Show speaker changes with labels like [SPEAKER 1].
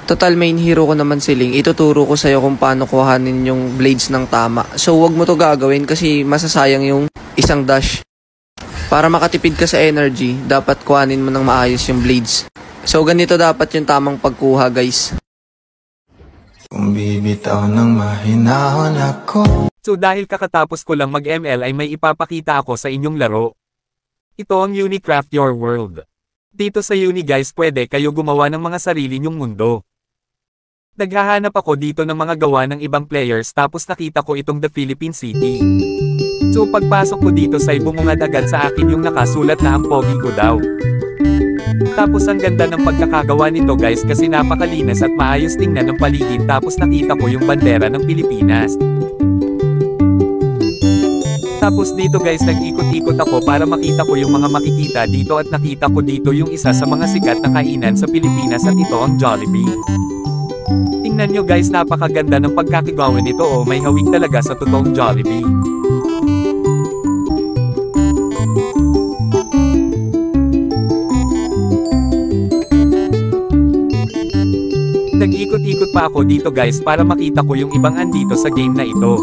[SPEAKER 1] Total main hero ko naman si Ling, ituturo ko sa'yo kung paano kuhanin yung blades ng tama. So wag mo to gagawin kasi masasayang yung isang dash. Para makatipid ka sa energy, dapat kuhanin mo ng maayos yung blades. So ganito dapat yung tamang pagkuha guys.
[SPEAKER 2] Kung bibitaw ng mahinahon ako.
[SPEAKER 3] So dahil kakatapos ko lang mag-ML ay may ipapakita ako sa inyong laro. Ito ang Unicraft Your World. Dito sa Uni guys pwede kayo gumawa ng mga sarili nyong mundo. Naghahanap ako dito ng mga gawa ng ibang players tapos nakita ko itong The Philippine City. So pagpasok ko dito say bumungad agad sa akin yung nakasulat na ang pogi ko daw. Tapos ang ganda ng pagkakagawa nito guys kasi napakalinis at maayos tingnan ng paligid tapos nakita ko yung bandera ng Pilipinas. Tapos dito guys nag-ikot-ikot ako para makita ko yung mga makikita dito at nakita ko dito yung isa sa mga sikat na kainan sa Pilipinas at ito ang Jollibee. Tingnan nyo guys napakaganda ng pagkakagawa nito may hawig talaga sa totoong Jollibee. Nag-ikot-ikot pa ako dito guys para makita ko yung ibang andito sa game na ito.